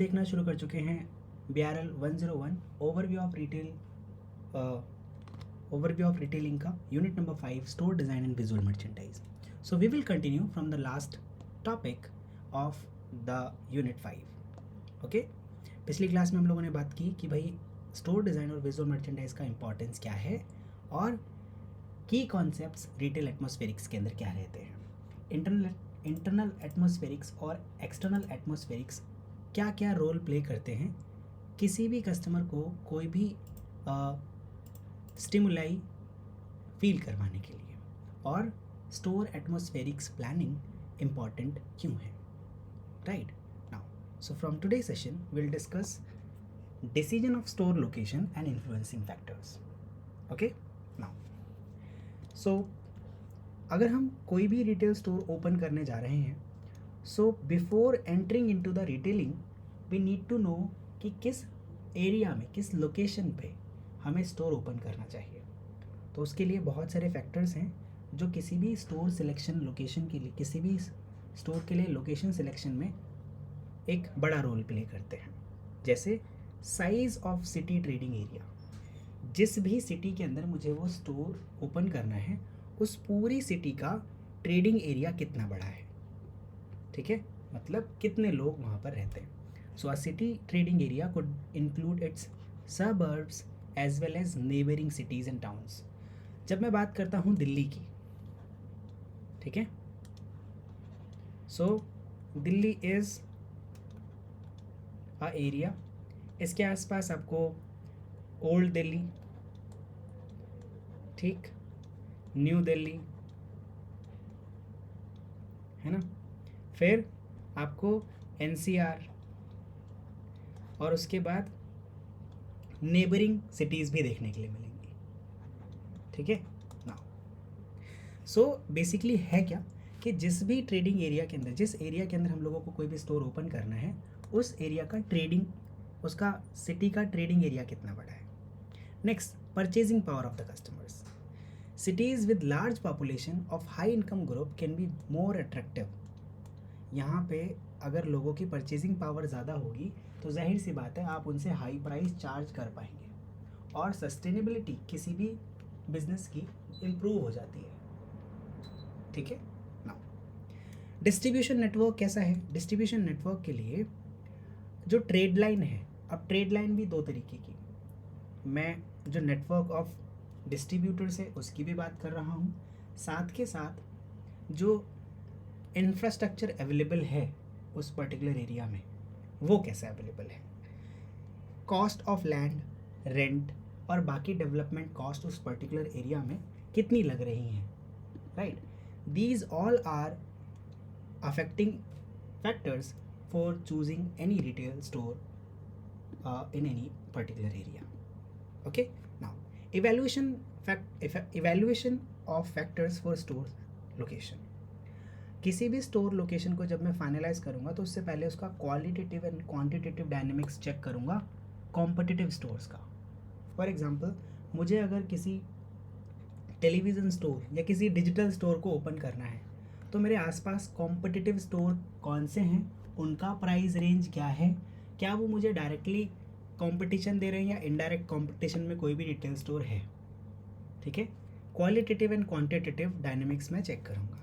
देखना शुरू कर चुके हैं BRL 101 ओवरव्यू ऑफ रिटेलिंग का unit number 5 store design and visual merchandise. So we will continue from the last topic of the unit 5. Okay, पिछली class में हम लोगों ने बात की कि भाई स्टोर डिज़ाइन और विजुअल मर्चेंडाइज का इंपॉर्टेंस क्या है और की कॉन्सेप्ट्स रिटेल एटमॉस्फेरिक्स के अंदर क्या रहते हैं. इंटरनल एटमॉस्फेरिक्स और एक्सटर्नल एटमॉस्फेरिक्स क्या क्या रोल प्ले करते हैं किसी भी कस्टमर को कोई भी स्टिमुलाई फील करवाने के लिए, और स्टोर एटमॉस्फेरिक्स प्लानिंग इम्पॉर्टेंट क्यों है. Right now, so from today session will discuss decision of store location and influencing factors. Okay now, so अगर हम कोई भी रिटेल स्टोर ओपन करने जा रहे हैं, so before entering into the retailing we need to know कि किस एरिया में, किस लोकेशन पे हमें स्टोर ओपन करना चाहिए. तो उसके लिए बहुत सारे फैक्टर्स हैं जो किसी भी स्टोर सिलेक्शन लोकेशन के लिए, किसी भी स्टोर के लिए लोकेशन सिलेक्शन में एक बड़ा रोल प्ले करते हैं. जैसे size of city trading area. जिस भी सिटी के अंदर मुझे वो स्टोर ओपन करना है, उस पूरी सिटी का ट्रेडिंग एरिया कितना बड़ा है. ठीक है, मतलब कितने लोग वहाँ पर रहते हैं. So a city trading area could include its suburbs as well as neighbouring cities and towns. जब मैं बात करता हूँ दिल्ली की, ठीक है, so Delhi is a area. इसके आसपास आपको ओल्ड दिल्ली, ठीक, न्यू दिल्ली है ना, फिर आपको NCR और उसके बाद नेबरिंग सिटीज़ भी देखने के लिए मिलेंगी. ठीक है ना. सो बेसिकली है क्या कि जिस भी ट्रेडिंग एरिया के अंदर, जिस एरिया के अंदर हम लोगों को कोई भी स्टोर ओपन करना है, उस एरिया का ट्रेडिंग, उसका सिटी का ट्रेडिंग एरिया कितना बड़ा है. Next, purchasing power of the customers. Cities with large population of high income group can be more attractive. यहाँ पे अगर लोगों की परचेजिंग पावर ज़्यादा होगी तो जाहिर सी बात है आप उनसे हाई प्राइस चार्ज कर पाएंगे और सस्टेनेबिलिटी किसी भी बिजनेस की इम्प्रूव हो जाती है. ठीक है ना. डिस्ट्रीब्यूशन नेटवर्क कैसा है. डिस्ट्रीब्यूशन नेटवर्क के लिए जो ट्रेड लाइन है, अब ट्रेड लाइन भी दो तरीके की, मैं जो नेटवर्क ऑफ डिस्ट्रीब्यूटर्स है उसकी भी बात कर रहा हूँ, साथ के साथ जो इंफ्रास्ट्रक्चर अवेलेबल है उस पर्टिकुलर एरिया में वो कैसे अवेलेबल है. कॉस्ट ऑफ लैंड, रेंट और बाकी डेवलपमेंट कॉस्ट उस पर्टिकुलर एरिया में कितनी लग रही हैं. Right, these all are affecting factors for choosing any retail store in any particular area. Okay, now evaluation of factors for store location. किसी भी स्टोर लोकेशन को जब मैं फाइनलाइज करूँगा तो उससे पहले उसका qualitative and quantitative dynamics check करूँगा कॉम्पिटिटिव स्टोर्स का. फॉर एग्जांपल, मुझे अगर किसी टेलीविज़न स्टोर या किसी डिजिटल स्टोर को ओपन करना है तो मेरे आसपास कॉम्पिटिटिव स्टोर कौन से हैं, उनका प्राइस रेंज क्या है, क्या वो मुझे डायरेक्टली कंपटीशन दे रहे हैं या इनडायरेक्ट कंपटीशन में कोई भी रिटेल स्टोर है. ठीक है, क्वालिटेटिव एंड क्वांटिटेटिव डायनेमिक्स में चेक करूँगा.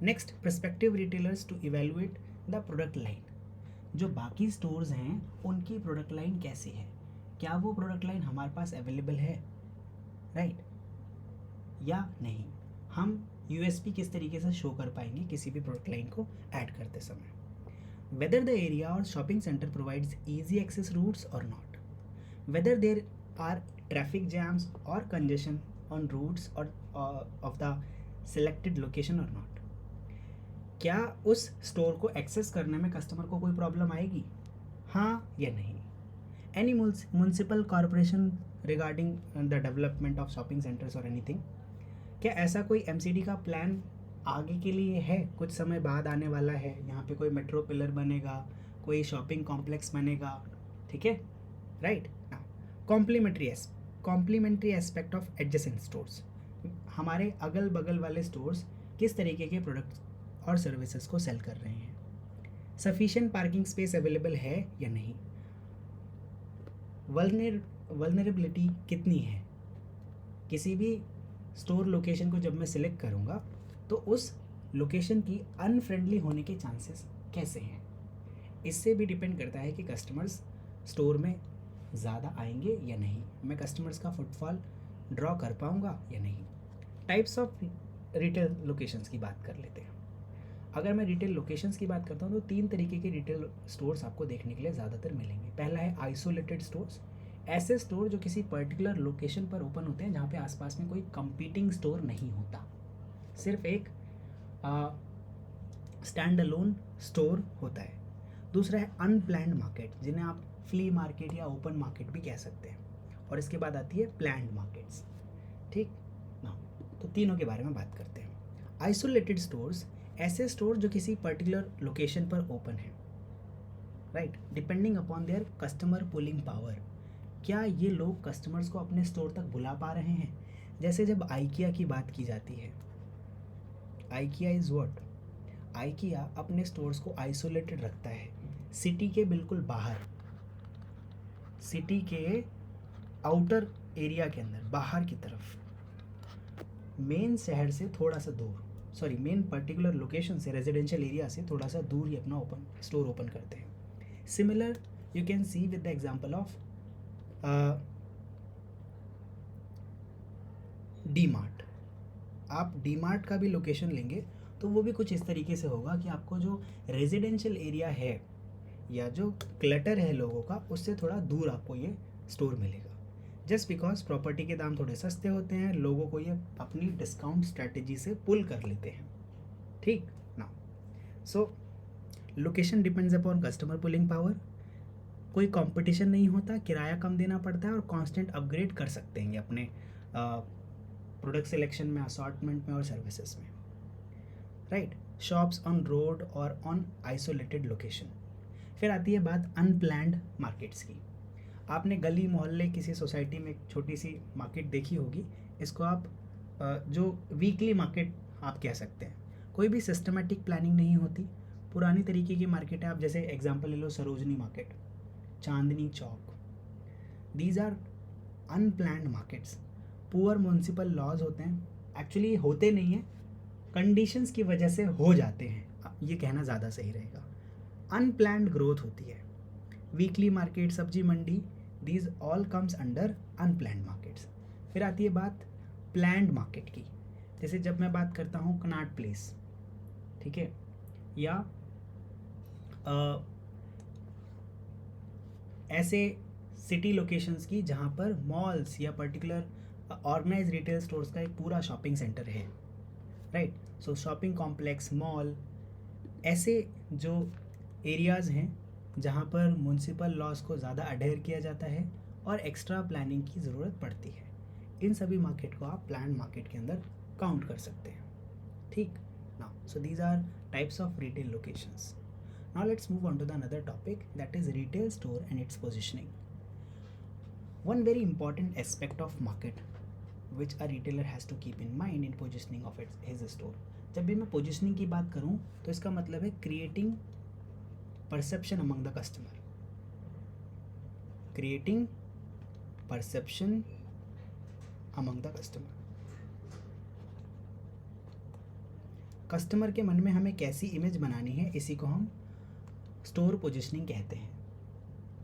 Next, perspective retailers to evaluate the product line. जो बाकी स्टोर्स हैं उनकी प्रोडक्ट लाइन कैसी है, क्या वो प्रोडक्ट लाइन हमारे पास अवेलेबल है, राइट, या नहीं. हम USP किस तरीके से शो कर पाएंगे किसी भी प्रोडक्ट लाइन को ऐड करते समय. Whether the area or shopping center provides easy access routes or not, whether there are traffic jams or congestion on routes or of the selected location or not. क्या उस store को access करने में customer को कोई problem आएगी, हाँ या नहीं. Any municipal corporation regarding the development of shopping centres और एनीथिंग. क्या ऐसा कोई MCD का प्लान आगे के लिए है, कुछ समय बाद आने वाला है. यहाँ पे कोई मेट्रो पिलर बनेगा, कोई शॉपिंग कॉम्प्लेक्स बनेगा. ठीक है, right. Complementary aspect of adjacent stores. हमारे अगल बगल वाले स्टोर्स किस तरीके के प्रोडक्ट्स और सर्विसेज को सेल कर रहे हैं. सफिशिएंट पार्किंग स्पेस अवेलेबल है या नहीं. वल्नरेबिलिटी कितनी है। किसी भी स्टोर लोकेशन को जब मैं सिलेक्ट करूँगा तो उस लोकेशन की अनफ्रेंडली होने के चांसेस कैसे हैं, इससे भी डिपेंड करता है कि कस्टमर्स स्टोर में ज़्यादा आएंगे या नहीं, मैं कस्टमर्स का फुटफॉल ड्रॉ कर पाऊँगा या नहीं। टाइप्स ऑफ रिटेल लोकेशंस की बात कर लेते हैं। अगर मैं रिटेल लोकेशंस की बात करता हूँ तो 3 तरीके के रिटेल स्टोर्स आपको देखने के लिए ज़्यादातर मिलेंगे। पहला है आइसोलेटेड स्टोर्स, ऐसे स्टोर जो किसी पर्टिकुलर लोकेशन पर ओपन होते हैं जहाँ पे आसपास में कोई कंपीटिंग स्टोर नहीं होता, सिर्फ एक स्टैंड अलोन स्टोर होता है। दूसरा है अनप्लैन्ड मार्केट, जिन्हें आप फ्ली मार्केट या ओपन मार्केट भी कह सकते हैं। और इसके बाद आती है प्लैन्ड मार्केट्स। ठीक ना, तो तीनों के बारे में बात करते हैं। आइसोलेटेड स्टोर्स, ऐसे स्टोर जो किसी पर्टिकुलर लोकेशन पर ओपन है, right, depending upon their customer pulling power. क्या ये लोग कस्टमर्स को अपने स्टोर तक बुला पा रहे हैं। जैसे जब आइकिया की बात की जाती है, आइकिया इज़ व्हाट, आइकिया अपने स्टोर्स को आइसोलेटेड रखता है, सिटी के बिल्कुल बाहर, सिटी के आउटर एरिया के अंदर, बाहर की तरफ, मेन शहर से थोड़ा सा दूर, सॉरी मेन पर्टिकुलर लोकेशन से, रेजिडेंशियल एरिया से थोड़ा सा दूर ही अपना स्टोर ओपन करते हैं। Similar you can see with the example of D mart. आप डी मार्ट का भी लोकेशन लेंगे तो वो भी कुछ इस तरीके से होगा कि आपको जो रेजिडेंशियल एरिया है या जो क्लटर है लोगों का, उससे थोड़ा दूर आपको ये स्टोर मिलेगा। जस्ट बिकॉज प्रॉपर्टी के दाम थोड़े सस्ते होते हैं, लोगों को ये अपनी डिस्काउंट स्ट्रैटेजी से पुल कर लेते हैं। ठीक ना, सो location depends upon customer pulling power, कोई कंपटीशन नहीं होता, किराया कम देना पड़ता है और कांस्टेंट अपग्रेड कर सकते हैं अपने प्रोडक्ट सिलेक्शन में, असॉर्टमेंट में और सर्विसेज में, राइट। शॉप्स ऑन रोड और ऑन आइसोलेटेड लोकेशन। फिर आती है बात अनप्लैन्ड मार्केट्स की। आपने गली मोहल्ले किसी सोसाइटी में एक छोटी सी मार्केट देखी होगी, इसको आप जो वीकली मार्केट आप कह सकते हैं। कोई भी सिस्टमेटिक प्लानिंग नहीं होती, पुरानी तरीके की मार्केट है। आप जैसे एग्जांपल ले लो Sarojini market, Chandni Chowk, these are unplanned markets. Poor municipal laws होते हैं, एक्चुअली होते नहीं हैं, कंडीशंस की वजह से हो जाते हैं, ये कहना ज़्यादा सही रहेगा। अनप्लैन्ड ग्रोथ होती है। वीकली मार्केट, सब्जी मंडी, these all comes under unplanned markets. फिर आती है बात प्लैन्ड मार्केट की। जैसे जब मैं बात करता हूँ कनॉट प्लेस, ठीक है, या ऐसे सिटी लोकेशंस की जहाँ पर मॉल्स या पर्टिकुलर ऑर्गेनाइज रिटेल स्टोर्स का एक पूरा शॉपिंग सेंटर है, राइट। सो शॉपिंग कॉम्प्लेक्स, मॉल, ऐसे जो एरियाज़ हैं जहाँ पर म्यूनसिपल लॉज को ज़्यादा अडेयर किया जाता है और एक्स्ट्रा प्लानिंग की ज़रूरत पड़ती है, इन सभी मार्केट को आप प्लान्ड मार्केट के अंदर काउंट कर सकते हैं। ठीक ना, so these are types of retail locations. Now let's move on to the another topic, that is retail store and its positioning. One very important aspect of market which a retailer has to keep in mind in positioning of his store. जब भी मैं positioning की बात करूँ तो इसका मतलब है creating perception among the customer. Creating perception among the customer. Customer के मन में हमें कैसी इमेज बनानी है, इसी को हम स्टोर पोजीशनिंग कहते हैं।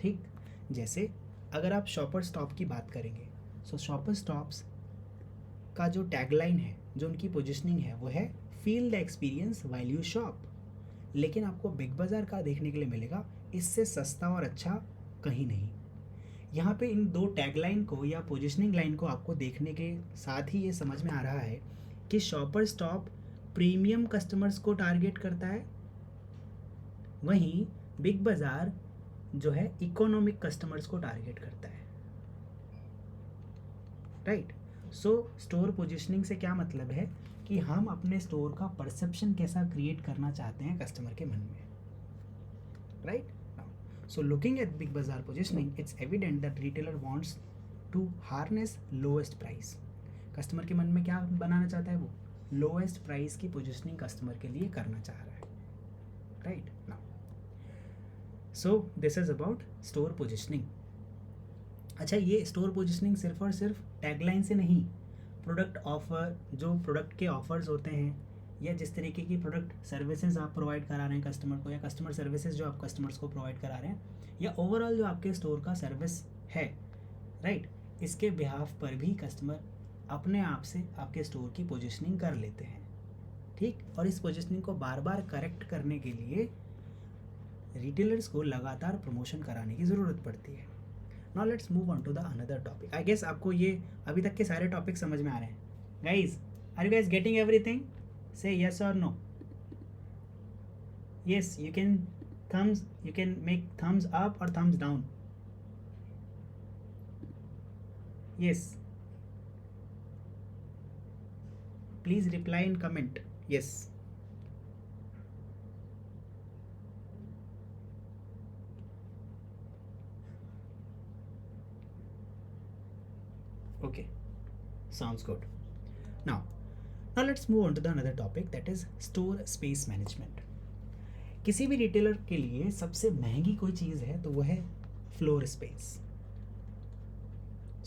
ठीक, जैसे अगर आप शॉपर स्टॉप की बात करेंगे, सो शॉपर स्टॉप्स का जो टैगलाइन है, जो उनकी पोजीशनिंग है, वो है feel the experience while you shop. लेकिन आपको बिग बाज़ार का देखने के लिए मिलेगा इससे सस्ता और अच्छा कहीं नहीं। यहाँ पे इन दो टैगलाइन को या पोजीशनिंग लाइन को आपको देखने के साथ ही ये समझ में आ रहा है कि शॉपर स्टॉप प्रीमियम कस्टमर्स को टारगेट करता है, वहीं बिग बाज़ार जो है इकोनॉमिक कस्टमर्स को टारगेट करता है, राइट। सो स्टोर पोजीशनिंग से क्या मतलब है कि हम अपने स्टोर का परसेप्शन कैसा क्रिएट करना चाहते हैं कस्टमर के मन में, right. So looking at Big Bazaar positioning, it's evident that retailer wants to harness lowest price. Customer के मन में क्या बनाना चाहता है, वो लोएस्ट प्राइस की पोजीशनिंग कस्टमर के लिए करना चाह रहा है, right. Now so this is about store positioning. अच्छा, ये स्टोर पोजिशनिंग सिर्फ और सिर्फ टैगलाइन से नहीं, प्रोडक्ट ऑफर, जो प्रोडक्ट के ऑफर्स होते हैं या जिस तरीके की प्रोडक्ट सर्विसेज आप प्रोवाइड करा रहे हैं कस्टमर को, या कस्टमर सर्विसेज जो आप कस्टमर्स को प्रोवाइड करा रहे हैं, या ओवरऑल जो आपके स्टोर का सर्विस है, राइट, इसके बिहाफ पर भी कस्टमर अपने आप से आपके स्टोर की पोजिशनिंग कर लेते हैं, ठीक। और इस पोजिशनिंग को बार बार करेक्ट करने के लिए रिटेलर्स को लगातार प्रमोशन कराने की ज़रूरत पड़ती है। Now let's move on to the another topic. I guess आपको ये अभी तक के सारे टॉपिक समझ में आ रहे हैं guys? Are you guys getting everything? से यस और no? Yes, you can make thumbs up और thumbs down. Yes, please reply in comment. Yes, okay, sounds good. Now let's move on to the another topic, that is store space management. किसी भी retailer के लिए सबसे महंगी कोई चीज़ है तो वो है फ्लोर स्पेस।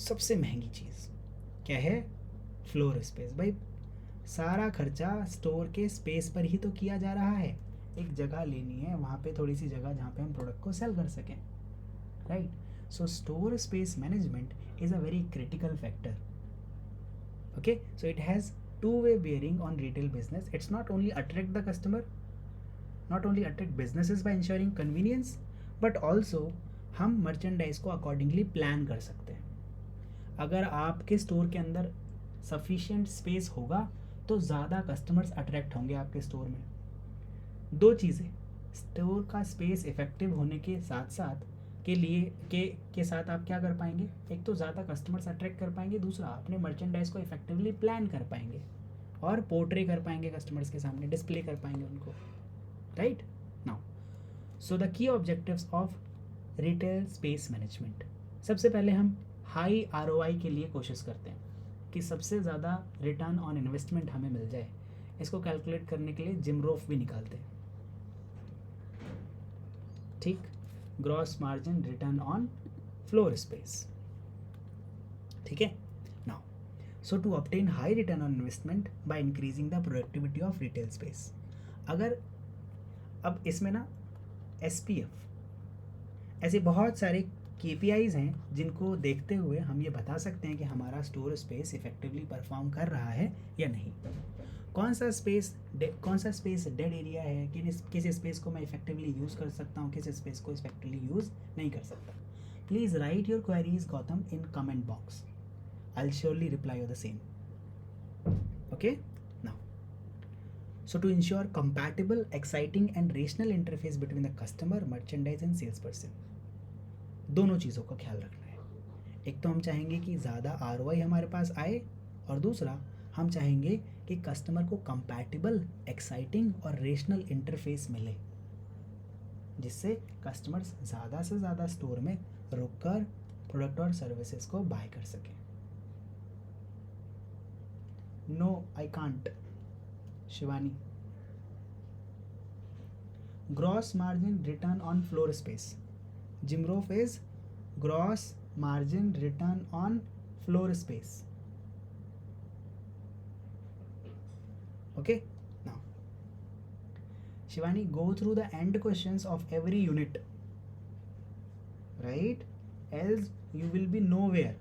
सबसे महंगी चीज़ क्या है? Floor space. भाई सारा खर्चा स्टोर के स्पेस पर ही तो किया जा रहा है। एक जगह लेनी है, वहाँ पे थोड़ी सी जगह जहाँ पे हम प्रोडक्ट को सेल कर सकें, right? So store space management is a very critical factor. Okay, so it has two-way bearing on retail business. It's not only attract the customer, not only attract businesses by ensuring convenience, but also हम merchandise को accordingly plan कर सकते हैं। अगर आपके store के अंदर sufficient space होगा तो ज़्यादा कस्टमर्स अट्रैक्ट होंगे आपके स्टोर में। दो चीज़ें, स्टोर का स्पेस इफेक्टिव होने के साथ साथ के साथ आप क्या कर पाएंगे? एक तो ज़्यादा कस्टमर्स अट्रैक्ट कर पाएंगे, दूसरा अपने मर्चेंडाइज को इफेक्टिवली प्लान कर पाएंगे और पोर्ट्रे कर पाएंगे कस्टमर्स के सामने, डिस्प्ले कर पाएंगे उनको, right? Now so the key objectives of retail space management. सबसे पहले हम हाई ROI के लिए कोशिश करते हैं कि सबसे ज़्यादा रिटर्न ऑन इन्वेस्टमेंट हमें मिल जाए। इसको कैलकुलेट करने के लिए जिमरोफ भी निकालते हैं, ठीक? Gross margin return on floor space, ठीक है? Now so to obtain high return on investment by increasing the productivity of retail space. अगर अब इसमें ना SPF ऐसे बहुत सारे KPIs हैं जिनको देखते हुए हम ये बता सकते हैं कि हमारा स्टोर स्पेस इफेक्टिवली परफॉर्म कर रहा है या नहीं। कौन सा स्पेस डेड एरिया है, किस स्पेस को मैं इफेक्टिवली यूज़ कर सकता हूँ, किस स्पेस को इफेक्टिवली यूज़ नहीं कर सकता। Please write your queries Gautam in comment box, I will surely reply you the same. Okay, now so to ensure compatible, exciting and rational interface between the customer, merchandise and sales person, दोनों चीज़ों का ख्याल रखना है। एक तो हम चाहेंगे कि ज़्यादा ROI हमारे पास आए, और दूसरा हम चाहेंगे कि कस्टमर को कंपैटिबल, एक्साइटिंग और रेशनल इंटरफेस मिले, जिससे कस्टमर्स ज़्यादा से ज़्यादा स्टोर में रुककर प्रोडक्ट और सर्विसेज को बाय कर सकें। No, I can't, Shivani. Gross margin return on floor space, GMROF is gross margin return on floor space. Okay, now Shivani, go through the end questions of every unit, right? Else you will be nowhere.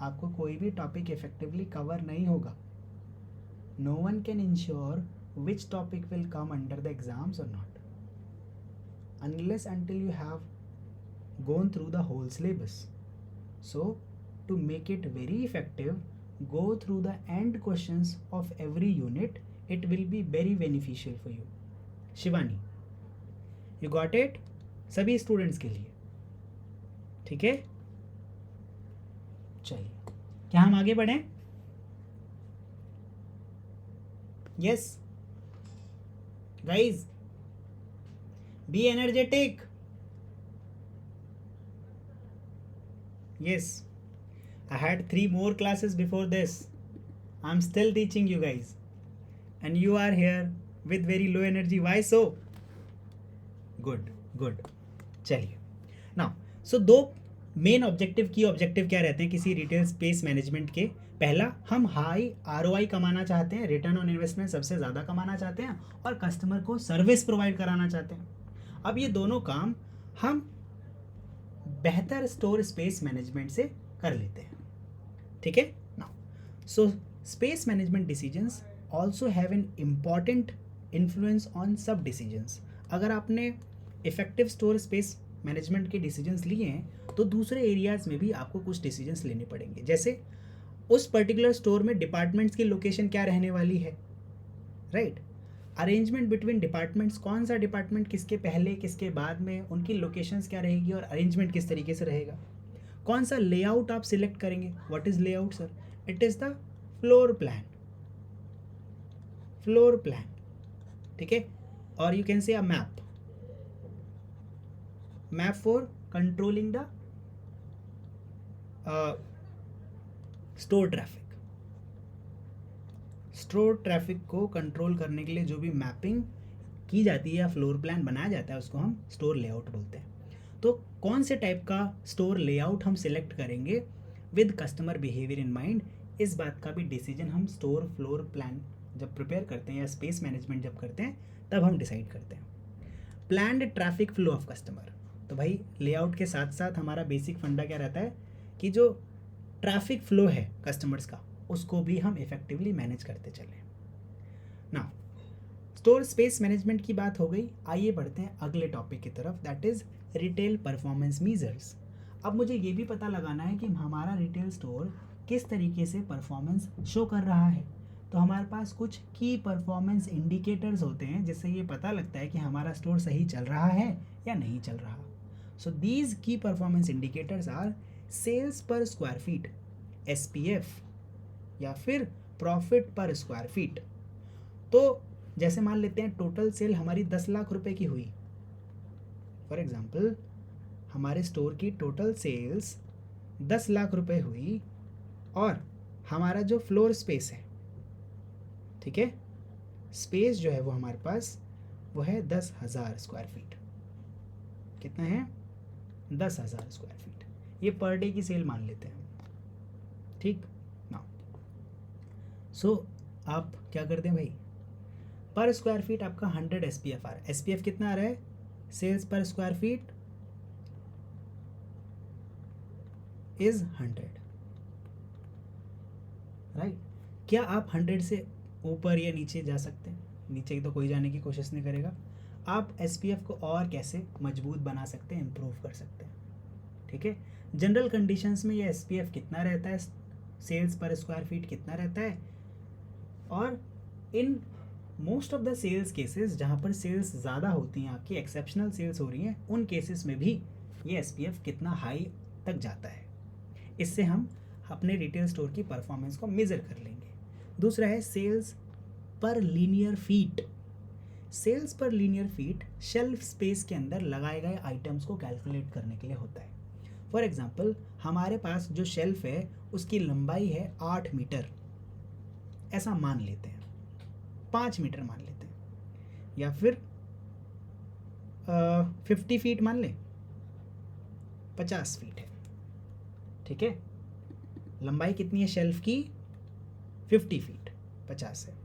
आपको कोई भी topic effectively cover नहीं होगा। No one can ensure which topic will come under the exams or not, unless until you have gone through the whole syllabus. So to make it very effective, go through the end questions of every unit. It will be very beneficial for you. Shivani, you got it? सभी students के लिए, ठीक है? चलिए, क्या हम आगे बढ़ें? Yes guys, be energetic. Yes, I had 3 more classes before this. I'm still teaching you guys. And you are here with very low energy. Why so? Good. चलिए, now so दो मेन ऑब्जेक्टिव की objective क्या रहते हैं किसी retail space management के? पहला, हम हाई आरओआई कमाना चाहते हैं, रिटर्न ऑन इन्वेस्टमेंट सबसे ज़्यादा कमाना चाहते हैं, और कस्टमर को सर्विस प्रोवाइड कराना चाहते हैं। अब ये दोनों काम हम बेहतर स्टोर स्पेस मैनेजमेंट से कर लेते हैं। ठीक है now, so space management decisions also have an important influence on सब डिसीजंस। अगर आपने इफेक्टिव स्टोर स्पेस मैनेजमेंट के डिसीजंस लिए हैं तो दूसरे एरियाज़ में भी आपको कुछ डिसीजंस लेने पड़ेंगे। जैसे उस पर्टिकुलर स्टोर में डिपार्टमेंट्स की लोकेशन क्या रहने वाली है, राइट? अरेंजमेंट बिटवीन डिपार्टमेंट्स, कौन सा डिपार्टमेंट किसके पहले किसके बाद में, उनकी लोकेशंस क्या रहेगी और अरेंजमेंट किस तरीके से रहेगा। कौन सा लेआउट आप सिलेक्ट करेंगे? What is layout sir? It is the floor plan, floor plan, ठीक है? और you can say a map, map for controlling the store traffic. Store traffic को कंट्रोल करने के लिए जो भी मैपिंग की जाती है या फ्लोर प्लान बनाया जाता है उसको हम स्टोर लेआउट बोलते हैं। तो कौन से टाइप का स्टोर लेआउट हम सिलेक्ट करेंगे with customer behaviour in mind, इस बात का भी डिसीजन हम स्टोर फ्लोर प्लान जब प्रिपेयर करते हैं या स्पेस मैनेजमेंट जब करते हैं तब हम डिसाइड करते हैं। Planned traffic flow of customer, तो भाई लेआउट के साथ साथ हमारा बेसिक फंडा क्या रहता है कि जो ट्रैफिक फ्लो है कस्टमर्स का उसको भी हम इफेक्टिवली मैनेज करते चलें। ना स्टोर स्पेस मैनेजमेंट की बात हो गई, आइए बढ़ते हैं अगले टॉपिक की तरफ, that is retail performance measures. अब मुझे ये भी पता लगाना है कि हमारा रिटेल स्टोर किस तरीके से परफॉर्मेंस शो कर रहा है। तो हमारे पास कुछ की परफॉर्मेंस इंडिकेटर्स होते हैं जिससे ये पता लगता है कि हमारा स्टोर सही चल रहा है या नहीं चल रहा। सो दीज की परफॉर्मेंस इंडिकेटर्स आर सेल्स पर स्क्वायर फीट, SPF, या फिर प्रॉफिट पर स्क्वायर फीट। तो जैसे मान लेते हैं टोटल सेल हमारी 10 लाख रुपए की हुई, फॉर एग्जांपल हमारे स्टोर की टोटल सेल्स 10 लाख रुपए हुई और हमारा जो फ्लोर स्पेस है, ठीक है, स्पेस जो है वो हमारे पास वो है 10,000 स्क्वायर फीट। कितना है? 10,000 स्क्वायर फीट। ये पर डे की सेल मान लेते हैं, ठीक ना? सो आप क्या करते हैं भाई, पर स्क्वायर फीट आपका 100 SPF आ रहा है। SPF कितना आ रहा है? सेल्स पर स्क्वायर फीट इज 100, राइट? क्या आप 100 से ऊपर या नीचे जा सकते हैं? नीचे तो कोई जाने की कोशिश नहीं करेगा। आप SPF को और कैसे मजबूत बना सकते हैं, इम्प्रूव कर सकते हैं, ठीक है? जनरल कंडीशंस में ये SPF कितना रहता है, सेल्स पर स्क्वायर फीट कितना रहता है, और in most of the sales cases जहाँ पर सेल्स ज़्यादा होती हैं, आपकी एक्सेप्शनल सेल्स हो रही हैं, उन केसेस में भी ये SPF कितना हाई तक जाता है। इससे हम अपने रिटेल स्टोर की परफॉर्मेंस को मेज़र कर लेंगे। दूसरा है सेल्स पर लीनियर फीट। सेल्स पर लीनियर फीट शेल्फ स्पेस के अंदर लगाए गए आइटम्स को कैलकुलेट करने के लिए होता है। फॉर एग्जांपल हमारे पास जो शेल्फ है उसकी लंबाई है 8 मीटर, ऐसा मान लेते हैं, 5 मीटर मान लेते हैं, या फिर 50 फीट मान लें, 50 फीट है, ठीक है? लंबाई कितनी है शेल्फ की? 50 फीट, 50 है।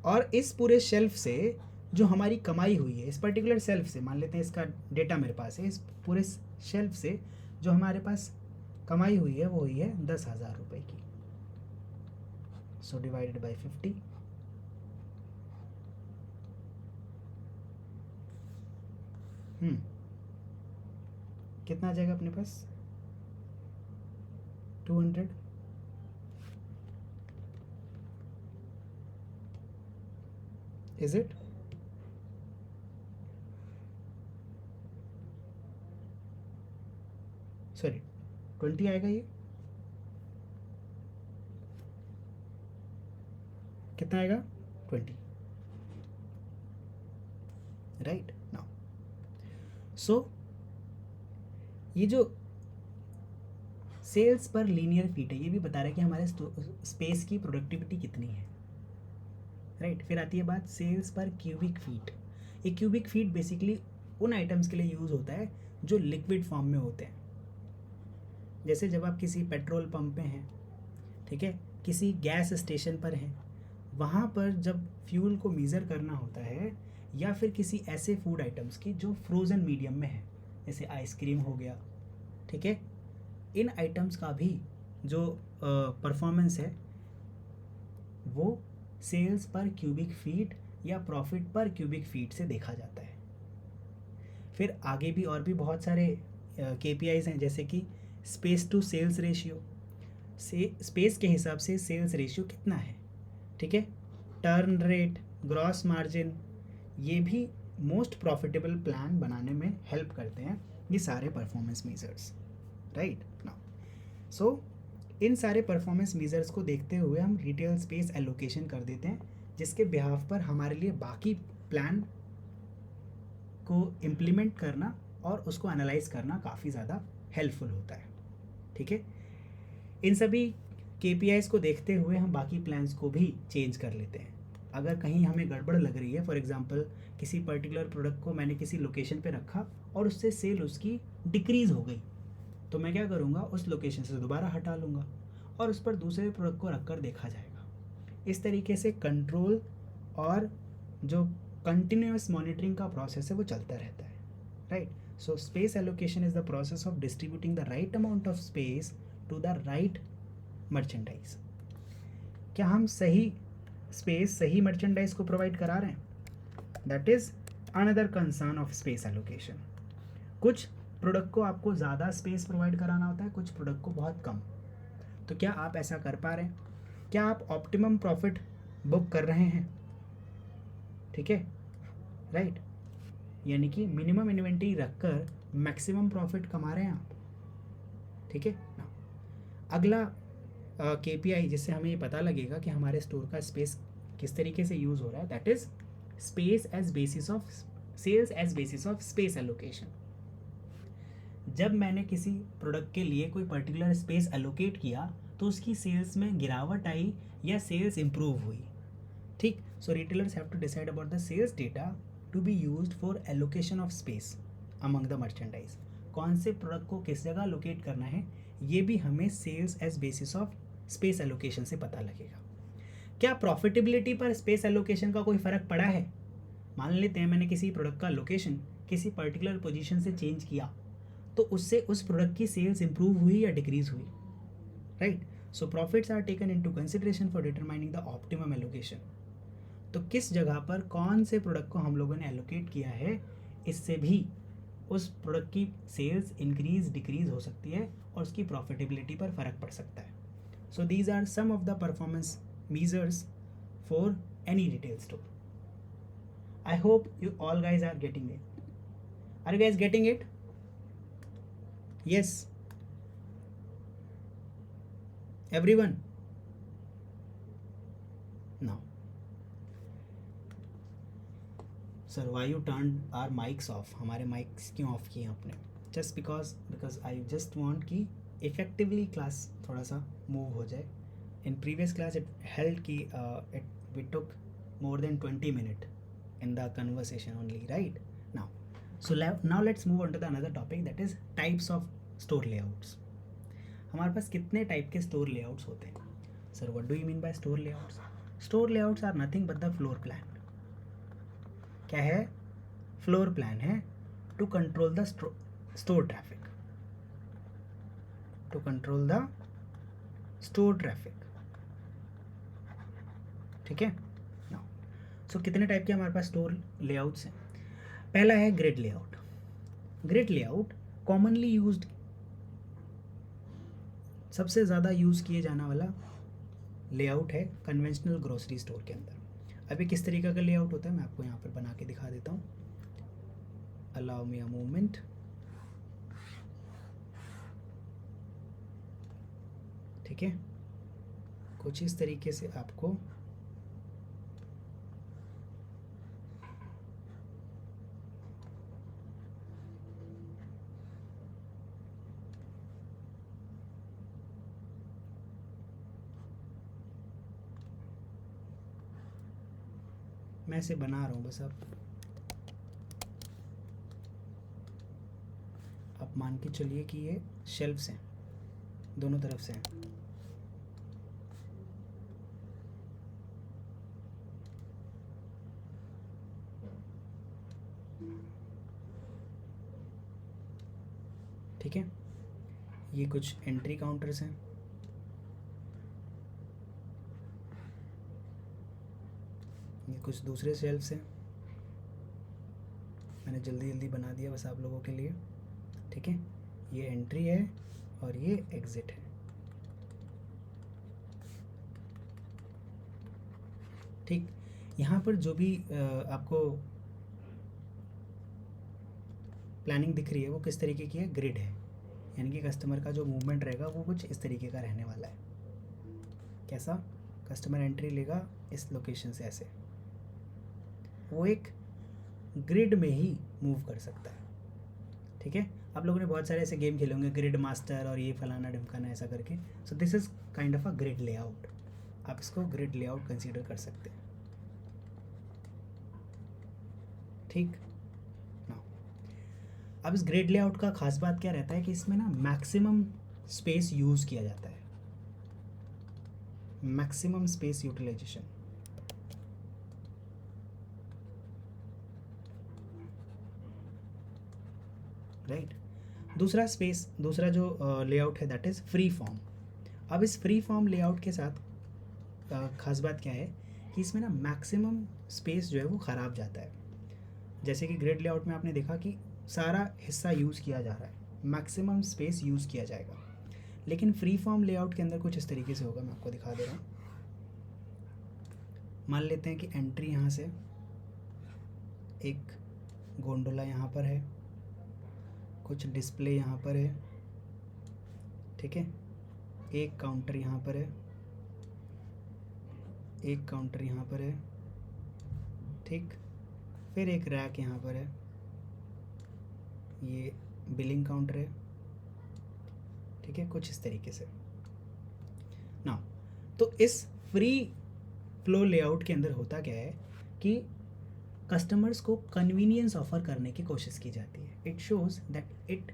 और इस पूरे शेल्फ से जो हमारी कमाई हुई है, इस पर्टिकुलर शेल्फ से मान लेते हैं, इसका डेटा मेरे पास है, इस पूरे शेल्फ से जो हमारे पास कमाई हुई है वो हुई है 10,000 रुपये की। सो डिवाइडेड बाय 50, कितना आ जाएगा अपने पास? 200। Is it? सॉरी 20 आएगा। ये कितना आएगा? 20, राइट नाउ। सो ये जो सेल्स पर लीनियर फीट है ये भी बता रहा है कि हमारे स्पेस की प्रोडक्टिविटी कितनी है, राइट? फिर आती है बात सेल्स पर क्यूबिक फीट। ये क्यूबिक फीट बेसिकली उन आइटम्स के लिए यूज़ होता है जो लिक्विड फॉर्म में होते हैं। जैसे जब आप किसी पेट्रोल पंप पे हैं, ठीक है, किसी गैस स्टेशन पर हैं, वहाँ पर जब फ्यूल को मेज़र करना होता है, या फिर किसी ऐसे फूड आइटम्स की जो फ्रोज़न मीडियम में है, जैसे आइसक्रीम हो गया, ठीक है, इन आइटम्स का भी जो परफॉर्मेंस है वो सेल्स पर क्यूबिक फीट या प्रॉफिट पर क्यूबिक फीट से देखा जाता है। फिर आगे भी और भी बहुत सारे KPIs हैं, जैसे कि स्पेस टू सेल्स रेशियो, से स्पेस के हिसाब से सेल्स रेशियो कितना है, ठीक है, टर्न रेट, ग्रॉस मार्जिन, ये भी मोस्ट प्रॉफिटेबल प्लान बनाने में हेल्प करते हैं, ये सारे परफॉर्मेंस मेजर्स, राइट नाउ। सो इन सारे परफॉर्मेंस मेजर्स को देखते हुए हम रिटेल स्पेस एलोकेशन कर देते हैं, जिसके बिहाफ पर हमारे लिए बाकी प्लान को इम्प्लीमेंट करना और उसको एनालाइज करना काफ़ी ज़्यादा हेल्पफुल होता है, ठीक है। इन सभी KPIs को देखते हुए हम बाकी प्लान्स को भी चेंज कर लेते हैं। अगर कहीं हमें गड़बड़ लग रही है, फॉर एग्जांपल किसी पर्टिकुलर प्रोडक्ट को मैंने किसी लोकेशन पे रखा और उससे सेल उसकी डिक्रीज़ हो गई, तो मैं क्या करूँगा, उस लोकेशन से दोबारा हटा लूँगा और उस पर दूसरे प्रोडक्ट को रख कर देखा जाएगा। इस तरीके से कंट्रोल और जो कंटिन्यूस मॉनिटरिंग का प्रोसेस है वो चलता रहता है, right. So space allocation is the process of distributing the right amount of space to the right merchandise. क्या हम सही स्पेस सही मर्चेंडाइज को प्रोवाइड करा रहे हैं? That is another concern of space allocation. कुछ प्रोडक्ट को आपको ज़्यादा स्पेस प्रोवाइड कराना होता है, कुछ प्रोडक्ट को बहुत कम। तो क्या आप ऐसा कर पा रहे हैं? क्या आप ऑप्टिमम प्रॉफिट बुक कर रहे हैं? ठीक है, राइट, यानी कि मिनिमम इन्वेंट्री रखकर मैक्सिमम प्रॉफिट कमा रहे हैं आप, ठीक है ना। अगला KPI जिससे हमें ये पता लगेगा कि हमारे स्टोर का स्पेस किस तरीके से यूज़ हो रहा है, that is space as basis of sales as basis of space allocation. जब मैंने किसी प्रोडक्ट के लिए कोई पर्टिकुलर स्पेस एलोकेट किया तो उसकी सेल्स में गिरावट आई या सेल्स इंप्रूव हुई, ठीक। So retailers have to decide about the sales data to be used for allocation of space among the merchandise. कौन से प्रोडक्ट को किस जगह लोकेट करना है, ये भी हमें sales as basis of space allocation से पता लगेगा। क्या प्रॉफिटेबिलिटी पर स्पेस एलोकेशन का कोई फ़र्क पड़ा है? मान लेते हैं मैंने किसी प्रोडक्ट का लोकेशन किसी पर्टिकुलर पोजीशन से चेंज किया, तो उससे उस प्रोडक्ट की सेल्स इंप्रूव हुई या डिक्रीज हुई, right. So profits are taken into consideration for determining the optimum allocation. तो किस जगह पर कौन से प्रोडक्ट को हम लोगों ने एलोकेट किया है, इससे भी उस प्रोडक्ट की सेल्स इंक्रीज डिक्रीज हो सकती है और उसकी प्रॉफिटेबिलिटी पर फ़र्क पड़ सकता है। So these are some of the performance measures for any retail store. I hope you all guys are getting it. Are you guys getting it? Yes. Everyone? No. Sir, why you turned our mics off? हमारे mics क्यों off किए आपने? Just because I just want कि effectively class थोड़ा सा move हो जाए. In previous class it held ki we took more than 20 minutes in the conversation only, right now. So now let's move on to the another topic, that is types of store layouts. हमारे पास कितने type के store layouts होते हैं? Sir what do you mean by store layouts? Store layouts are nothing but the floor plan. क्या है? Floor plan है to control the store traffic, to control the store traffic, ठीक है ना। सो कितने टाइप के हमारे पास स्टोर लेआउट्स हैं? पहला है grid layout. Grid layout commonly used, सबसे ज़्यादा यूज़ किए जाने वाला लेआउट है कन्वेंशनल ग्रोसरी स्टोर के अंदर। अभी किस तरीके का लेआउट होता है मैं आपको यहाँ पर बना के दिखा देता हूँ। Allow me a moment. ठीक है, कुछ इस तरीके से आपको मैं इसे बना रहा हूँ बस आप आप मान के चलिए कि ये शेल्फ्स हैं, दोनों तरफ से हैं। ठीक है, ये कुछ एंट्री काउंटर्स हैं, ये कुछ दूसरे शेल्फ्स हैं। मैंने जल्दी जल्दी बना दिया बस आप लोगों के लिए। ठीक है, ये एंट्री है और ये एग्ज़िट है। ठीक, यहाँ पर जो भी आपको प्लानिंग दिख रही है वो किस तरीके की है, ग्रिड है, यानी कि कस्टमर का जो मूवमेंट रहेगा वो कुछ इस तरीके का रहने वाला है। कैसा, कस्टमर एंट्री लेगा इस लोकेशन से ऐसे, वो एक ग्रिड में ही मूव कर सकता है। ठीक है, आप लोगों ने बहुत सारे ऐसे गेम खेले होंगे, ग्रिड मास्टर और ये फलाना ढिमकाना ऐसा करके। So this is kind of a grid layout, आप इसको ग्रिड लेआउट कंसीडर कर सकते हैं। ठीक ना, अब इस ग्रिड लेआउट का खास बात क्या रहता है कि इसमें ना मैक्सिमम स्पेस यूज़ किया जाता है, मैक्सिमम स्पेस यूटिलाइजेशन। राइट, दूसरा जो लेआउट है दैट इज़ फ्री फॉर्म। अब इस फ्री फॉर्म लेआउट के साथ खास बात क्या है कि इसमें ना मैक्सिमम स्पेस जो है वो ख़राब जाता है। जैसे कि ग्रिड लेआउट में आपने देखा कि सारा हिस्सा यूज़ किया जा रहा है, मैक्सिमम स्पेस यूज़ किया जाएगा। लेकिन फ्री फॉर्म लेआउट के अंदर कुछ इस तरीके से होगा, मैं आपको दिखा दे रहा हूँ। मान लेते हैं कि एंट्री यहाँ से, एक गोंडोला यहाँ पर है, कुछ डिस्प्ले यहाँ पर है। ठीक है, एक काउंटर यहाँ पर है, एक काउंटर यहाँ पर है। ठीक, फिर एक रैक यहाँ पर है, ये बिलिंग काउंटर है। ठीक है, कुछ इस तरीके से ना। तो इस फ्री फ्लो लेआउट के अंदर होता क्या है कि कस्टमर्स को कन्वीनियंस ऑफर करने की कोशिश की जाती है। It shows that it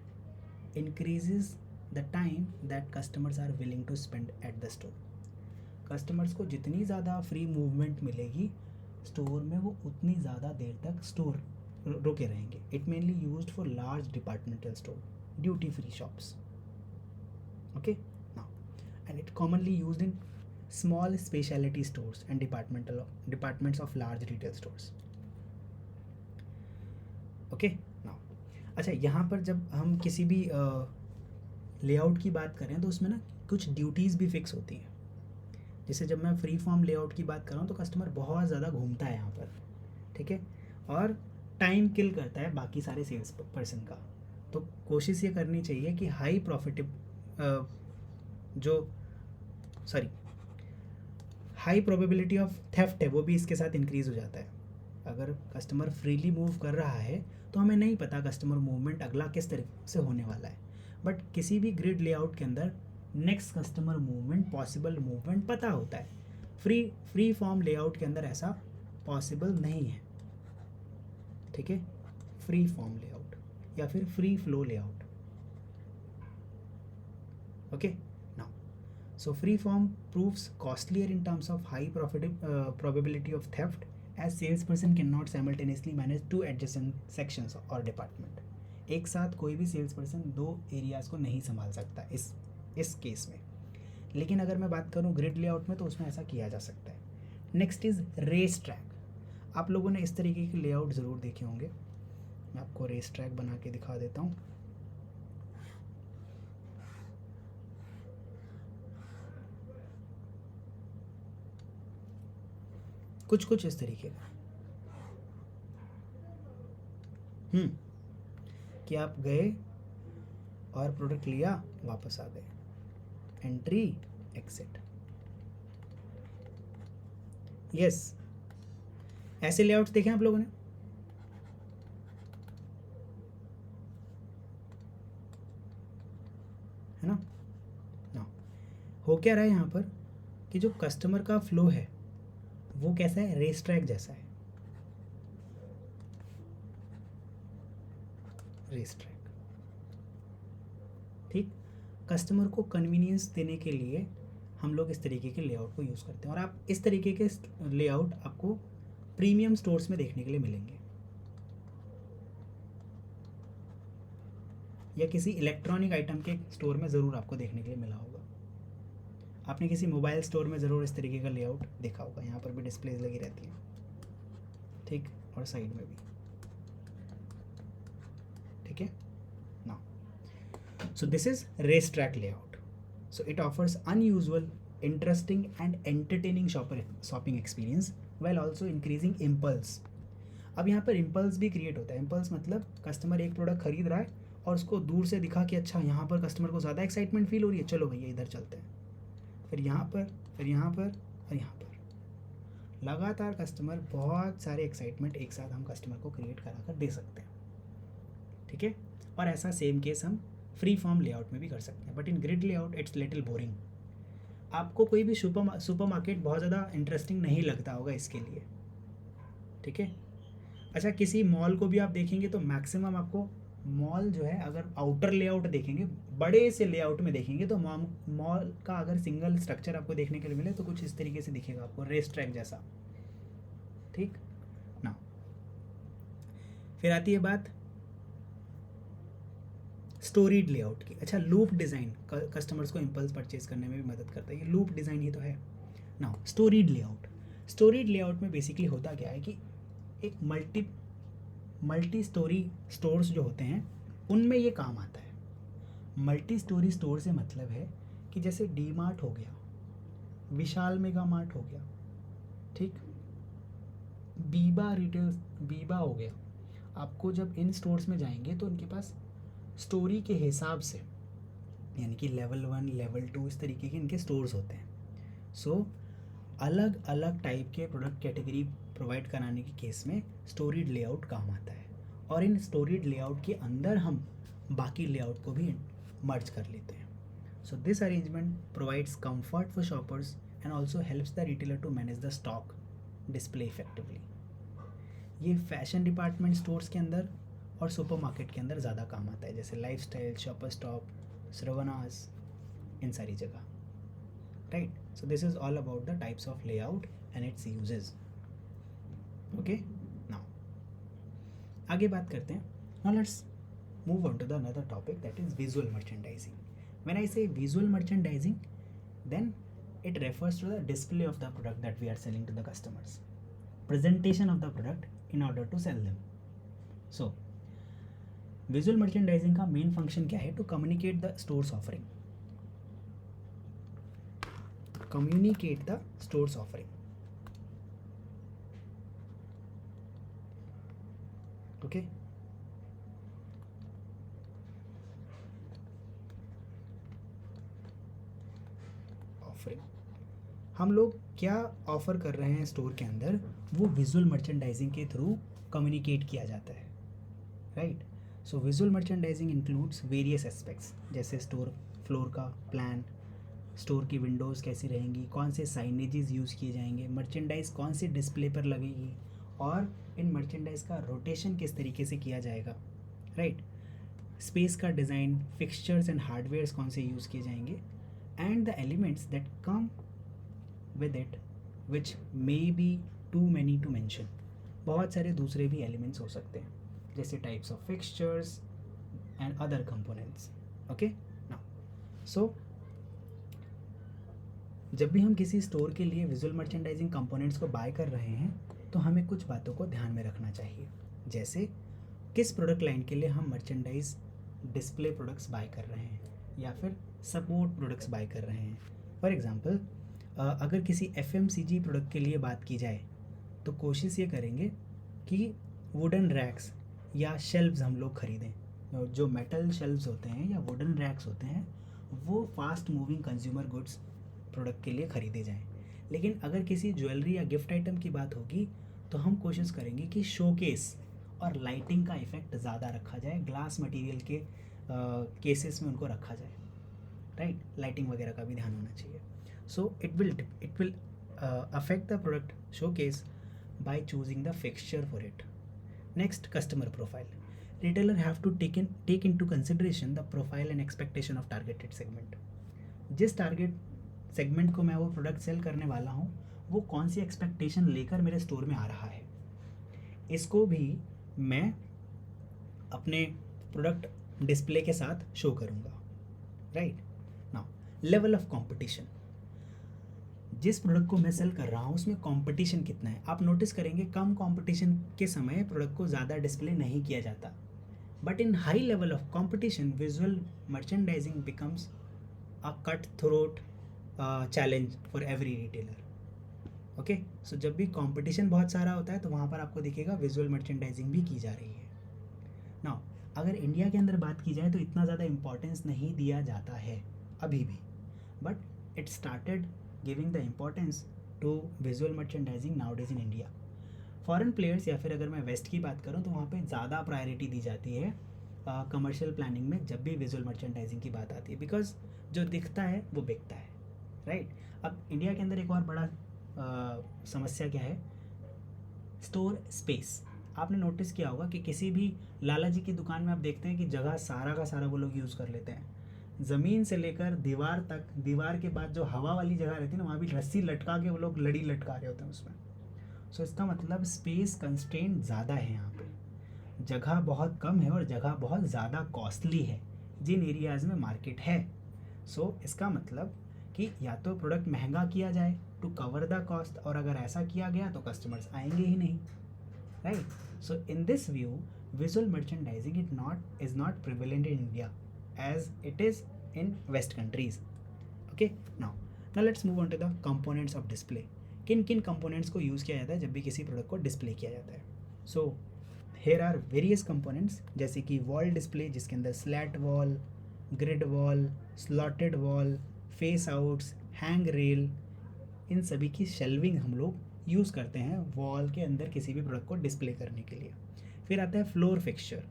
increases the time that customers are willing to spend at the store. Customers को जितनी ज़्यादा फ्री मूवमेंट मिलेगी स्टोर में, वो उतनी ज़्यादा देर तक स्टोर रुके रहेंगे। It mainly used for large departmental store, duty free shops. Okay now, and it commonly used in small specialty stores and departments of large retail stores. Okay now, अच्छा यहाँ पर जब हम किसी भी लेआउट की बात करें तो उसमें ना कुछ ड्यूटीज़ भी फिक्स होती हैं। जैसे जब मैं फ्री फॉर्म लेआउट की बात कर रहा हूँ तो कस्टमर बहुत ज़्यादा घूमता है यहाँ पर। ठीक है, और टाइम किल करता है बाकी सारे सेल्स पर्सन का। तो कोशिश ये करनी चाहिए कि हाई प्रोबेबिलिटी ऑफ थेफ्ट है वो भी इसके साथ इंक्रीज़ हो जाता है। अगर कस्टमर फ्रीली मूव कर रहा है तो हमें नहीं पता कस्टमर मूवमेंट अगला किस तरीके से होने वाला है, बट किसी भी ग्रिड लेआउट के अंदर next customer movement, possible movement पता होता है। फ्री फॉर्म लेआउट के अंदर ऐसा पॉसिबल नहीं है। ठीक है, फ्री फॉर्म लेआउट या फिर free flow layout. Okay now, so free form proves costlier in terms of high probability of theft, as salesperson cannot simultaneously manage two adjacent sections or department. एक साथ कोई भी सेल्स पर्सन दो areas को नहीं संभाल सकता इस केस में। लेकिन अगर मैं बात करूँ ग्रिड लेआउट में तो उसमें ऐसा किया जा सकता है। Next is race track. आप लोगों ने इस तरीके के लेआउट ज़रूर देखे होंगे। मैं आपको रेस ट्रैक बना के दिखा देता हूँ। कुछ इस तरीके का कि आप गए और प्रोडक्ट लिया, वापस आ गए, एंट्री एग्जिट। यस, ऐसे लेआउट्स देखे आप लोगों ने? है ना? ना हो क्या रहा है यहाँ पर कि जो कस्टमर का फ्लो है वो कैसा है, रेस ट्रैक जैसा है। रेस ट्रैक ठीक, कस्टमर को कन्वीनियंस देने के लिए हम लोग इस तरीके के लेआउट को यूज़ करते हैं, और आप इस तरीके के लेआउट आपको प्रीमियम स्टोर्स में देखने के लिए मिलेंगे, या किसी इलेक्ट्रॉनिक आइटम के स्टोर में ज़रूर आपको देखने के लिए मिला होगा। आपने किसी मोबाइल स्टोर में ज़रूर इस तरीके का लेआउट देखा होगा, यहाँ पर भी डिस्प्लेज लगी रहती हैं, ठीक, और साइड में भी, ठीक है ना। So this is race track layout. So it offers unusual, interesting and entertaining shopping experience while also increasing impulse। अब यहाँ पर इम्पल्स भी क्रिएट होता है। इम्पल्स मतलब कस्टमर एक प्रोडक्ट खरीद रहा है और उसको दूर से दिखा कि अच्छा यहाँ पर कस्टमर को ज़्यादा एक्साइटमेंट फील हो रही है, चलो भैया इधर चलते हैं, फिर यहाँ पर, फिर यहाँ पर और यहाँ पर। लगातार कस्टमर बहुत सारे एक्साइटमेंट एक साथ हम कस्टमर को क्रिएट करा कर दे सकते हैं, ठीक है। और ऐसा सेम केस हम फ्री फॉर्म लेआउट में भी कर सकते हैं, but in grid layout it's little boring. आपको कोई भी सुपर मार्केट बहुत ज़्यादा इंटरेस्टिंग नहीं लगता होगा इसके लिए, ठीक है। अच्छा, किसी मॉल को भी आप देखेंगे तो मैक्सिमम आपको मॉल जो है, अगर आउटर लेआउट देखेंगे, बड़े से लेआउट में देखेंगे तो मॉल का अगर सिंगल स्ट्रक्चर आपको देखने के लिए मिले तो कुछ इस तरीके से दिखेगा आपको, रेस ट्रैक जैसा, ठीक ना। फिर आती है बात स्टोरीड लेआउट की। अच्छा, लूप डिज़ाइन कस्टमर्स को इम्पल्स परचेज करने में भी मदद करता है, ये लूप डिज़ाइन ही तो है ना। स्टोरीड लेआउट, स्टोरीड लेआउट में बेसिकली होता क्या है कि एक मल्टी स्टोरी स्टोर्स जो होते हैं उनमें ये काम आता है। मल्टी स्टोरी स्टोर से मतलब है कि जैसे डी मार्ट हो गया, विशाल मेगा मार्ट हो गया, ठीक, बीबा हो गया। आपको जब इन स्टोर्स में जाएंगे तो उनके पास स्टोरी के हिसाब से, यानी कि लेवल 1, लेवल 2 इस तरीके के इनके स्टोर्स होते हैं। सो अलग अलग टाइप के प्रोडक्ट कैटेगरी प्रोवाइड कराने के केस में स्टोरीड लेआउट काम आता है, और इन स्टोरीड लेआउट के अंदर हम बाकी लेआउट को भी मर्ज कर लेते हैं। So this arrangement provides comfort for shoppers and also helps the retailer to manage the stock display effectively. ये फैशन डिपार्टमेंट स्टोर्स के अंदर और सुपर मार्केट के अंदर ज़्यादा काम आता है, जैसे लाइफस्टाइल, शॉपर स्टॉप, श्रवणास, इन सारी जगह, right. So this is all about the types of layout and its uses. Okay, now आगे बात करते हैं। Now let's move on to the another topic, that is visual merchandising. When I say visual merchandising, then it refers to the display of the product that we are selling to the customers, presentation of the product in order to sell them. So visual merchandising का main function क्या है? To communicate the store's offering, communicate the store's offering, okay. Offering, हम लोग क्या offer कर रहे हैं store के अंदर, वो विजुअल मर्चेंडाइजिंग के थ्रू कम्युनिकेट किया जाता है, right. So visual merchandising includes various aspects, जैसे स्टोर फ्लोर का प्लान, स्टोर की विंडोज़ कैसी रहेंगी, कौन से साइनेजेस यूज़ किए जाएंगे, मर्चेंडाइज कौन सी डिस्प्ले पर लगेगी, और इन मर्चेंडाइज का रोटेशन किस तरीके से किया जाएगा, राइट। स्पेस का डिज़ाइन, फिक्सचर्स एंड हार्डवेयर्स कौन से यूज़ किए जाएंगे, and the elements that come with it which may be too many to mention। बहुत सारे दूसरे भी एलिमेंट्स हो सकते हैं, जैसे types of fixtures and other components, okay. Now सो जब भी हम किसी स्टोर के लिए विजुअल मर्चेंडाइजिंग कंपोनेंट्स को बाय कर रहे हैं तो हमें कुछ बातों को ध्यान में रखना चाहिए, जैसे किस प्रोडक्ट लाइन के लिए हम मर्चेंडाइज डिस्प्ले प्रोडक्ट्स बाय कर रहे हैं या फिर सपोर्ट प्रोडक्ट्स बाय कर रहे हैं। फॉर एग्जांपल, अगर किसी FMCG प्रोडक्ट के लिए बात की जाए तो कोशिश ये करेंगे कि वुडन रैक्स या शेल्व्स हम लोग ख़रीदें। जो मेटल शेल्व्स होते हैं या वुडन रैक्स होते हैं वो fast moving consumer goods product के लिए ख़रीदे जाएं। लेकिन अगर किसी ज्वेलरी या गिफ्ट आइटम की बात होगी तो हम कोशिश करेंगे कि शोकेस और लाइटिंग का इफ़ेक्ट ज़्यादा रखा जाए, ग्लास मटेरियल के केसेस में उनको रखा जाए, राइट। लाइटिंग वगैरह का भी ध्यान होना चाहिए। So it will affect the product showcase by choosing the fixture for it. Next, customer profile. retailer have to take into consideration the profile and expectation of targeted segment. जिस target segment को मैं वो product cell करने वाला हूँ वो कौन सी expectation लेकर मेरे स्टोर में आ रहा है, इसको भी मैं अपने प्रोडक्ट डिस्प्ले के साथ शो करूँगा. Right now, level of competition. जिस प्रोडक्ट को मैं सेल कर रहा हूँ उसमें कंपटीशन कितना है. आप नोटिस करेंगे कम कंपटीशन के समय प्रोडक्ट को ज़्यादा डिस्प्ले नहीं किया जाता, but in high level of competition visual merchandising becomes a cut throat challenge for every retailer. Okay, so जब भी कंपटीशन बहुत सारा होता है तो वहाँ पर आपको दिखेगा विजुअल मर्चेंडाइजिंग भी की जा रही है. नाउ अगर इंडिया के अंदर बात की जाए तो इतना ज़्यादा इंपॉर्टेंस नहीं दिया जाता है अभी भी, but it started giving the importance to visual merchandising nowadays in India. Foreign players या फिर अगर मैं वेस्ट की बात करूँ तो वहाँ पे ज़्यादा प्रायोरिटी दी जाती है कमर्शियल प्लानिंग में जब भी विजुअल मर्चेंडाइजिंग की बात आती है, बिकॉज जो दिखता है वो बिकता है. राइट. अब इंडिया के अंदर एक और बड़ा समस्या क्या है, स्टोर स्पेस. आपने नोटिस किया होगा कि किसी भी लाला जी की दुकान में आप देखते हैं कि जगह सारा का सारा वो लोग यूज़ कर लेते हैं, ज़मीन से लेकर दीवार तक, दीवार के बाद जो हवा वाली जगह रहती है ना वहाँ भी रस्सी लटका के वो लोग लड़ी लटका रहे होते हैं उसमें. सो इसका मतलब स्पेस कंस्ट्रेंट ज़्यादा है, यहाँ पे जगह बहुत कम है और जगह बहुत ज़्यादा कॉस्टली है जिन एरियाज़ में मार्केट है. सो इसका मतलब कि या तो प्रोडक्ट महंगा किया जाए टू कवर द कॉस्ट, और अगर ऐसा किया गया तो कस्टमर्स आएंगे ही नहीं. Right. So in this view visual merchandising is not prevalent in India as it is in West countries. Okay, now let's move on to the components of display. किन components को यूज़ किया जाता है जब भी किसी प्रोडक्ट को display किया जाता है. So here are various components जैसे कि वॉल डिस्प्ले जिसके अंदर slat wall, grid wall, slotted wall, face outs, hang rail, इन सभी की शेल्विंग हम लोग यूज़ करते हैं वॉल के अंदर किसी भी प्रोडक्ट को डिस्प्ले करने के लिए. फिर आता है फ्लोर फिक्सचर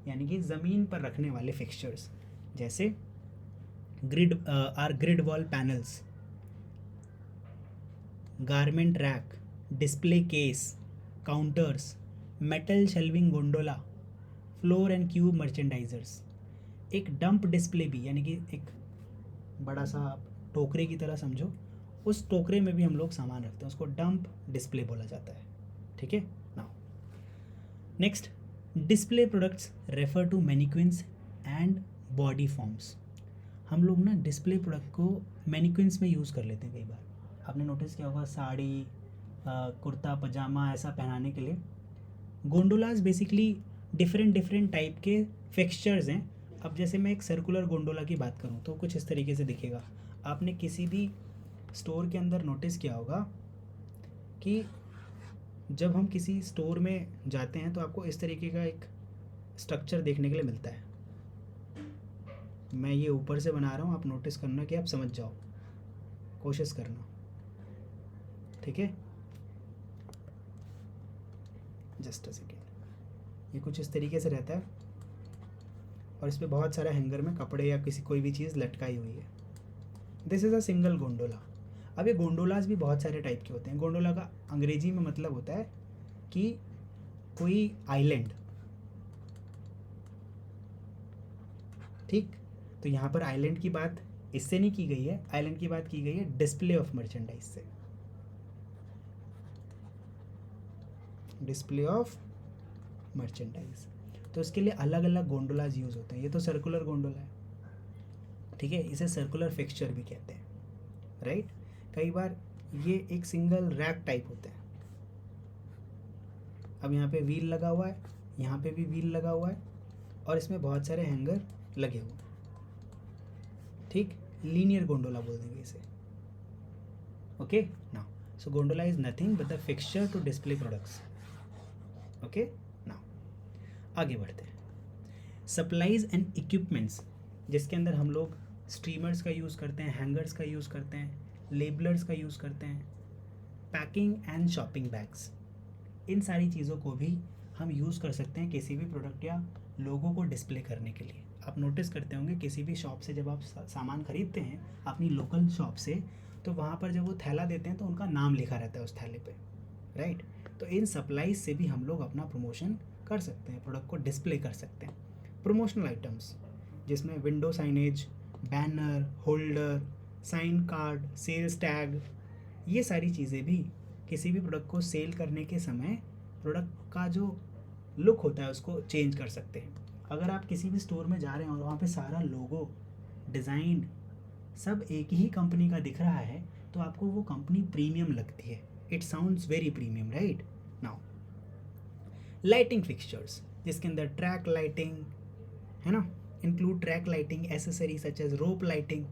यानी कि ज़मीन पर रखने वाले फिक्सचर्स जैसे grid wall panels, garment rack, display case, counters, metal shelving gondola, floor end cube merchandisers. एक डंप डिस्प्ले भी यानी कि एक बड़ा सा टोकरे की तरह समझो, उस टोकरे में भी हम लोग सामान रखते हैं, उसको डंप डिस्प्ले बोला जाता है. ठीक है. Now next, display products refer to mannequins and body forms. हम लोग ना डिस्प्ले प्रोडक्ट को मैनिक्विन्स में यूज़ कर लेते हैं कई बार. आपने नोटिस किया होगा साड़ी, कुर्ता पजामा ऐसा पहनाने के लिए. गोंडोलाज बेसिकली डिफरेंट टाइप के फिक्सचर्स हैं. अब जैसे मैं एक सर्कुलर गोंडोला की बात करूं तो कुछ इस तरीके से दिखेगा. आपने किसी भी स्टोर के अंदर नोटिस किया होगा कि जब हम किसी स्टोर में जाते हैं तो आपको इस तरीके का एक स्ट्रक्चर देखने के लिए मिलता है. मैं ये ऊपर से बना रहा हूँ, आप नोटिस करना कि आप समझ जाओ, कोशिश करना. ठीक है, जस्ट अ सेकेंड. ये कुछ इस तरीके से रहता है और इस पर बहुत सारे हैंगर में कपड़े या कोई भी चीज़ लटकाई हुई है. This is a single gondola. अब ये गोंडोलाज भी बहुत सारे टाइप के होते हैं. गोंडोला का अंग्रेजी में मतलब होता है कि कोई आइलैंड. ठीक, तो यहाँ पर आइलैंड की बात इससे नहीं की गई है, आइलैंड की बात की गई है डिस्प्ले ऑफ मर्चेंडाइज से. डिस्प्ले ऑफ मर्चेंडाइज, तो इसके लिए अलग अलग गोंडोलाज यूज़ होते हैं. ये तो सर्कुलर गोंडोला है. ठीक है, इसे सर्कुलर फिक्सचर भी कहते हैं. राइट. कई बार ये एक सिंगल रैक टाइप होता है. अब यहाँ पे व्हील लगा हुआ है, यहाँ पे भी व्हील लगा हुआ है और इसमें बहुत सारे हैंगर लगे हुए हैं. ठीक, लीनियर गोंडोला बोल देंगे इसे. Okay. Now so gondola is nothing but the fixture to display products. Okay. Now आगे बढ़ते हैं. सप्लाईज एंड इक्विपमेंट्स जिसके अंदर हम लोग स्ट्रीमर्स का यूज़ करते हैं, हैंगर्स का यूज़ करते हैं, लेबलर्स का यूज़ करते हैं, पैकिंग एंड शॉपिंग बैग्स. इन सारी चीज़ों को भी हम यूज़ कर सकते हैं किसी भी प्रोडक्ट या लोगों को डिस्प्ले करने के लिए. आप नोटिस करते होंगे किसी भी शॉप से जब आप सामान खरीदते हैं अपनी लोकल शॉप से, तो वहाँ पर जब वो थैला देते हैं तो उनका नाम लिखा रहता है उस थैले पे. राइट. तो इन सप्लाईज से भी हम लोग अपना प्रमोशन कर सकते हैं, प्रोडक्ट को डिस्प्ले कर सकते हैं। प्रमोशनल आइटम्स जिसमें window signage, banner, holder, sign card, sales tag, ये सारी चीज़ें भी किसी भी प्रोडक्ट को सेल करने के समय प्रोडक्ट का जो लुक होता है उसको चेंज कर सकते हैं। अगर आप किसी भी स्टोर में जा रहे हैं और वहाँ पे सारा लोगो, डिज़ाइन सब एक ही कंपनी का दिख रहा है तो आपको वो कंपनी प्रीमियम लगती है। It sounds very premium, right? Now lighting fixtures जिसके अंदर ट्रैक लाइटिंग है ना, include track lighting, accessory such as rope lighting,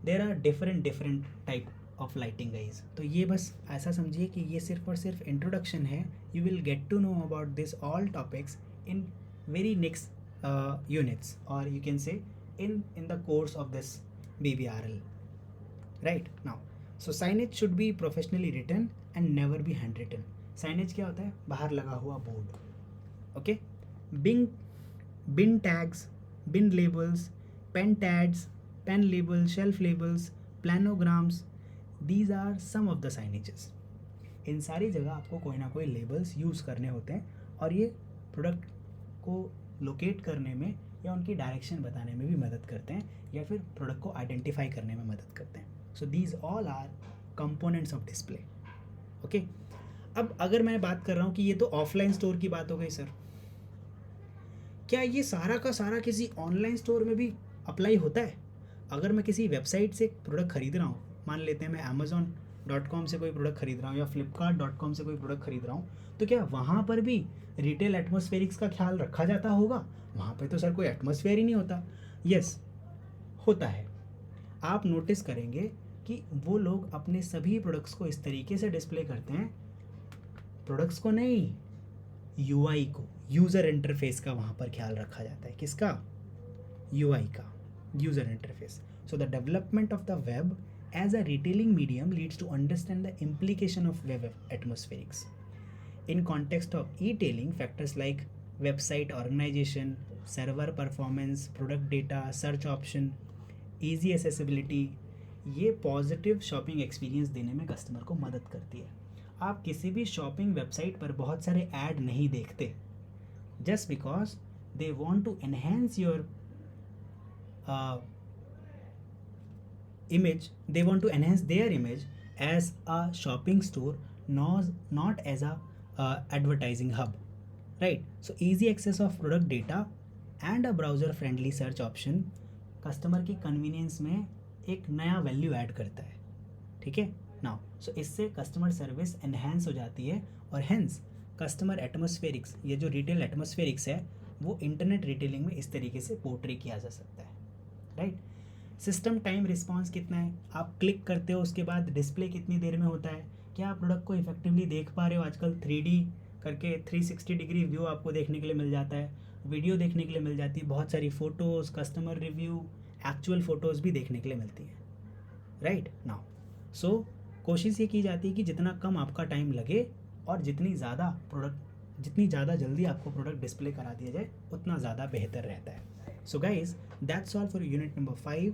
there are different type of lighting guys. तो ये बस ऐसा समझिए कि ये सिर्फ और सिर्फ इंट्रोडक्शन है। You will get to know about this all topics in very next units, or you can say in the course of this BBRL, right? Now, so signage should be professionally written and never be handwritten. Signage क्या होता है? बाहर लगा हुआ board, okay? bin tags, bin labels, pen tags, pen labels, shelf labels, planograms, these are some of the signages. इन सारी जगह आपको कोई ना कोई लेबल्स यूज़ करने होते हैं और ये प्रोडक्ट को लोकेट करने में या उनकी डायरेक्शन बताने में भी मदद करते हैं या फिर प्रोडक्ट को आइडेंटिफाई करने में मदद करते हैं। So these all are components of display, okay? अब अगर मैं बात कर रहा हूँ कि ये तो ऑफलाइन स्टोर की बात हो गई सर, क्या ये सारा का सारा किसी ऑनलाइन स्टोर में भी अप्लाई होता है? अगर मैं किसी वेबसाइट से प्रोडक्ट खरीद रहा हूँ, मान लेते हैं मैं Amazon.com से कोई प्रोडक्ट खरीद रहा हूँ या Flipkart.com से कोई प्रोडक्ट खरीद रहा हूँ, तो क्या वहाँ पर भी रिटेल एटमॉस्फेरिक्स का ख्याल रखा जाता होगा? वहाँ पे तो सर कोई एटमॉस्फेयर ही नहीं होता। यस, होता है। आप नोटिस करेंगे कि वो लोग अपने सभी प्रोडक्ट्स को इस तरीके से डिस्प्ले करते हैं, प्रोडक्ट्स को नहीं, यूआई को, यूज़र इंटरफेस का वहाँ पर ख्याल रखा जाता है। किसका? यूआई का, user interface. So the development of the web as a retailing medium leads to understand the implication of web atmospherics. In context of e-tailing, factors like website organization, server performance, product data, search option, easy accessibility, ये positive shopping experience देने में customer को मदद करती है। आप किसी भी शॉपिंग वेबसाइट पर बहुत सारे ऐड नहीं देखते just because they want to enhance your image, they want to enhance their image as a shopping store, not as a advertising hub, right? So easy access of product data and a browser friendly search option customer की convenience में एक नया value add करता है, ठीक है? Now सो इससे customer service enhance हो जाती है और हेंस कस्टमर एटमॉस्फेरिक्स, ये जो रिटेल एटमॉस्फेरिक्स है वो इंटरनेट रिटेलिंग में इस तरीके से पोर्ट्रे किया जा सकता है, राइट? सिस्टम टाइम रिस्पांस कितना है, आप क्लिक करते हो उसके बाद डिस्प्ले कितनी देर में होता है, क्या आप प्रोडक्ट को इफेक्टिवली देख पा रहे हो? आजकल 3D करके 360 डिग्री व्यू आपको देखने के लिए मिल जाता है, वीडियो देखने के लिए मिल जाती है, बहुत सारी photos, customer review, actual photos भी देखने के लिए मिलती है, राइट? नाउ सो कोशिश ये की जाती है कि जितना कम आपका टाइम लगे और जितनी ज़्यादा जल्दी आपको प्रोडक्ट डिस्प्ले करा दिया जाए उतना ज़्यादा बेहतर रहता है। So guys, that's all for unit number 5,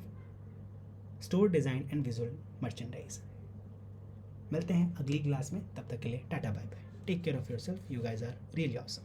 store design and visual merchandise. मिलते हैं अगली क्लास में, तब तक के लिए tata bye bye, take care of yourself, you guys are really awesome.